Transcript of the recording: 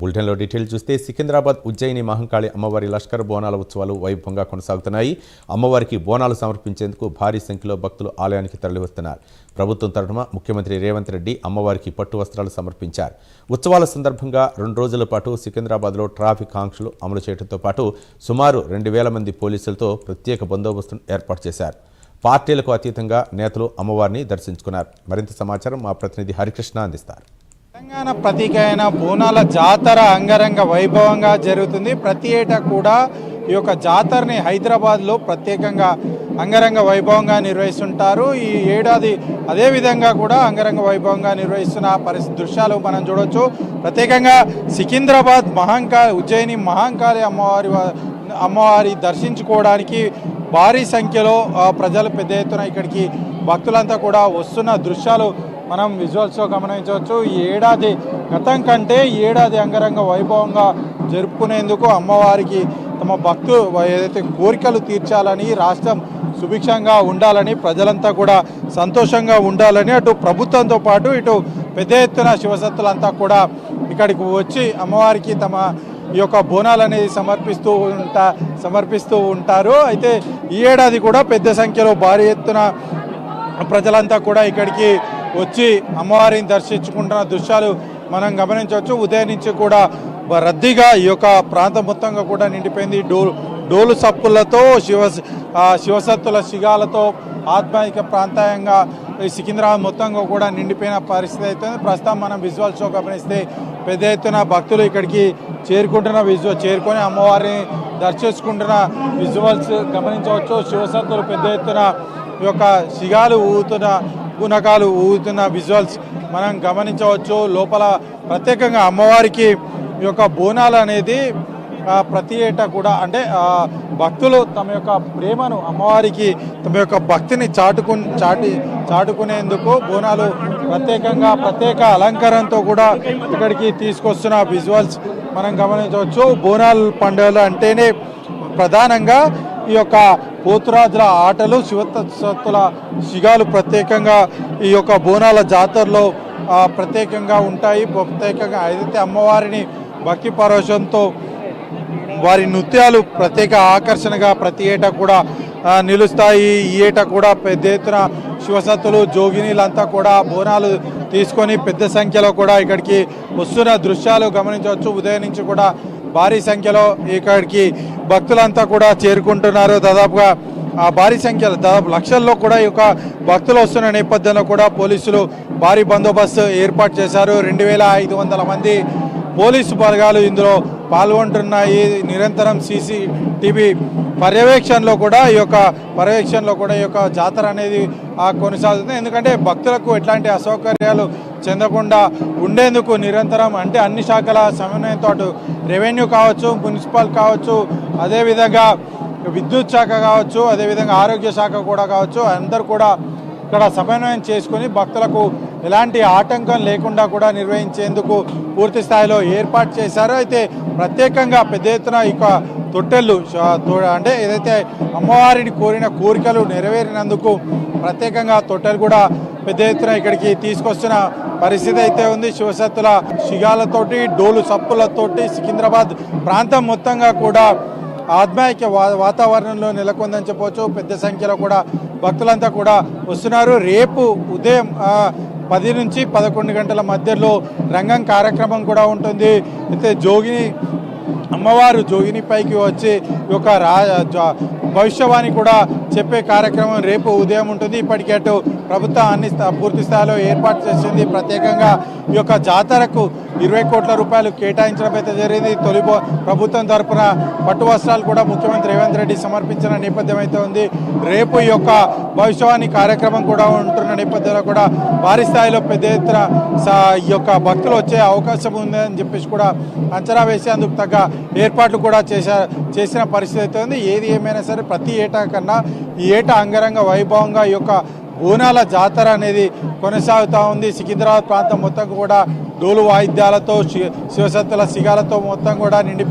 బులెటిన్లో డీటెయిల్ చూస్తే సికింద్రాబాద్ ఉజ్జయిని మహంకాళి అమ్మవారి లష్కర్ బోనాల ఉత్సవాలు వైభవంగా కొనసాగుతున్నాయి. అమ్మవారికి బోనాలు సమర్పించేందుకు భారీ సంఖ్యలో భక్తులు ఆలయానికి తరలివస్తున్నారు. ప్రభుత్వం తరఫున ముఖ్యమంత్రి రేవంత్ రెడ్డి అమ్మవారికి పట్టు వస్త్రాలు సమర్పించారు. ఉత్సవాల సందర్భంగా 2 రోజుల పాటు సికింద్రాబాద్లో ట్రాఫిక్ ఆంక్షలు అమలు చేయడంతో పాటు సుమారు 2000 మంది పోలీసులతో ప్రత్యేక బందోబస్తును ఏర్పాటు చేశారు. పార్టీలకు అతీతంగా నేతలు అమ్మవారిని దర్శించుకున్నారు. మరింత సమాచారం మా ప్రతినిధి హరికృష్ణ అందిస్తారు. తెలంగాణ ప్రతీక అయిన బోనాల జాతర అంగరంగ వైభవంగా జరుగుతుంది. ప్రతి ఏటా కూడా ఈ యొక్క జాతరని హైదరాబాద్లో ప్రత్యేకంగా అంగరంగ వైభవంగా నిర్వహిస్తుంటారు. ఈ ఏడాది అదేవిధంగా కూడా అంగరంగ వైభవంగా నిర్వహిస్తున్న దృశ్యాలు మనం చూడవచ్చు. ప్రత్యేకంగా సికింద్రాబాద్ ఉజ్జయిని మహంకాళి అమ్మవారి దర్శించుకోవడానికి భారీ సంఖ్యలో ప్రజలు పెద్ద ఎత్తున ఇక్కడికి భక్తులంతా కూడా వస్తున్న దృశ్యాలు మనం విజువల్స్లో గమనించవచ్చు. ఈ ఏడాది గతం కంటే ఈ ఏడాది అంగరంగ వైభవంగా జరుపుకునేందుకు అమ్మవారికి తమ భక్తులు ఏదైతే కోరికలు తీర్చాలని, రాష్ట్రం సుభిక్షంగా ఉండాలని, ప్రజలంతా కూడా సంతోషంగా ఉండాలని అటు ప్రభుత్వంతో పాటు ఇటు పెద్ద ఎత్తున శివసత్తులంతా కూడా ఇక్కడికి వచ్చి అమ్మవారికి తమ ఈ యొక్క బోనాలు అనేది సమర్పిస్తూ ఉంటారు. అయితే ఈ ఏడాది కూడా పెద్ద సంఖ్యలో భారీ ఎత్తున ప్రజలంతా కూడా ఇక్కడికి వచ్చి అమ్మవారిని దర్శించుకుంటున్న దృశ్యాలు మనం గమనించవచ్చు. ఉదయం నుంచి కూడా రద్దీగా ఈ యొక్క ప్రాంతం మొత్తంగా కూడా నిండిపోయింది. డోలు సప్పులతో శివసత్తుల శిగాలతో ఆత్మాయిక ప్రాంతాయంగా సికింద్రాబాద్ మొత్తంగా కూడా నిండిపోయిన పరిస్థితి అవుతుంది. ప్రస్తుతం మనం విజువల్స్లో గమనిస్తే పెద్ద ఎత్తున భక్తులు ఇక్కడికి చేరుకొని అమ్మవారిని దర్శించుకుంటున్న విజువల్స్ గమనించవచ్చు. శివసత్తులు పెద్ద ఎత్తున ఈ యొక్క శిగాలు పూనకాలు ఊగుతున్న విజువల్స్ మనం గమనించవచ్చు. లోపల ప్రత్యేకంగా అమ్మవారికి ఈ యొక్క బోనాలు అనేది ప్రతి ఏటా కూడా అంటే భక్తులు తమ యొక్క ప్రేమను అమ్మవారికి తమ యొక్క భక్తిని చాటుకునేందుకు బోనాలు ప్రత్యేక అలంకారంతో కూడా ఇక్కడికి తీసుకొస్తున్న విజువల్స్ మనం గమనించవచ్చు. బోనాలు పండుగలు అంటేనే ప్రధానంగా ఈ యొక్క పోతురాజుల ఆటలు, శివసత్తుల శిగాలు ప్రత్యేకంగా ఈ యొక్క బోనాల జాతరలో ప్రత్యేకంగా ఉంటాయి. ప్రత్యేకంగా ఏదైతే అమ్మవారిని భక్తి పరవశంతో వారి నృత్యాలు ప్రత్యేక ఆకర్షణగా ప్రతి ఏటా కూడా నిలుస్తాయి. ఈ ఏటా కూడా పెద్ద ఎత్తున శివసత్తులు, జోగినీలంతా కూడా బోనాలు తీసుకొని పెద్ద సంఖ్యలో కూడా ఇక్కడికి వస్తున్న దృశ్యాలు గమనించవచ్చు. ఉదయం నుంచి కూడా భారీ సంఖ్యలో ఇక్కడికి భక్తులంతా కూడా చేరుకుంటున్నారు. దాదాపుగా భారీ సంఖ్యలో దాదాపు లక్షల్లో కూడా ఈ యొక్క భక్తులు వస్తున్న నేపథ్యంలో కూడా పోలీసులు భారీ బందోబస్తు ఏర్పాటు చేశారు. 2500 మంది పోలీసు బలగాలు ఇందులో పాల్గొంటున్నాయి. నిరంతరం CCTV పర్యవేక్షణలో కూడా ఈ యొక్క జాతర అనేది కొనసాగుతుంది. ఎందుకంటే భక్తులకు ఎట్లాంటి అసౌకర్యాలు చెందకుండా ఉండేందుకు నిరంతరం అంటే అన్ని శాఖల సమన్వయంతో అటు రెవెన్యూ కావచ్చు, మున్సిపల్ కావచ్చు, అదేవిధంగా విద్యుత్ శాఖ కావచ్చు, అదేవిధంగా ఆరోగ్య శాఖ కూడా కావచ్చు, అందరూ కూడా ఇక్కడ సమన్వయం చేసుకొని భక్తులకు ఎలాంటి ఆటంకం లేకుండా కూడా నిర్వహించేందుకు పూర్తి స్థాయిలో ఏర్పాటు చేశారు. అయితే ప్రత్యేకంగా పెద్ద ఎత్తున ఇక తొట్టెళ్ళు అంటే ఏదైతే అమ్మవారిని కోరిన కోరికలు నెరవేరినందుకు ప్రత్యేకంగా తొట్టెలు కూడా పెద్ద ఎత్తున ఇక్కడికి తీసుకొస్తున్న పరిస్థితి అయితే ఉంది. శివసత్తుల శిగాలతోటి, డోలు సప్పులతోటి సికింద్రాబాద్ ప్రాంతం మొత్తంగా కూడా ఆత్మాయిక వాతావరణంలో నెలకొందని చెప్పవచ్చు. పెద్ద సంఖ్యలో కూడా భక్తులంతా కూడా వస్తున్నారు. రేపు ఉదయం 10 నుంచి 11 గంటల మధ్యలో రంగం కార్యక్రమం కూడా ఉంటుంది. అయితే అమ్మవారు జోగినిపైకి వచ్చి ఒక భవిష్యవాణి కూడా చెప్పే కార్యక్రమం రేపు ఉదయం ఉంటుంది. ఇప్పటికే అటు ప్రభుత్వం పూర్తి స్థాయిలో ఏర్పాటు చేసింది. ప్రత్యేకంగా ఈ యొక్క జాతరకు 20 కోట్ల రూపాయలు కేటాయించడం అయితే జరిగింది. ప్రభుత్వం తరఫున పట్టు వస్త్రాలు కూడా ముఖ్యమంత్రి రేవంత్ రెడ్డి సమర్పించిన నేపథ్యం అయితే ఉంది. రేపు ఈ యొక్క భవిష్యవాణి కార్యక్రమం కూడా ఉంటున్న నేపథ్యంలో కూడా భారీ స్థాయిలో పెద్ద ఎత్తున ఈ యొక్క భక్తులు వచ్చే అవకాశం ఉందని చెప్పేసి కూడా అంచనా వేసేందుకు తగ్గ ఏర్పాట్లు కూడా చేసిన పరిస్థితి అయితే ఉంది. ఏది ఏమైనా సరే ప్రతి ఏటా కన్నా ఈ ఏటా అంగరంగ వైభవంగా ఈ యొక్క బోనాల జాతర అనేది కొనసాగుతూ ఉంది. సికింద్రాబాద్ ప్రాంతం మొత్తం కూడా డోలు వాయిద్యాలతో, శివసత్తుల శిగాలతో మొత్తం కూడా నిండిపోయింది.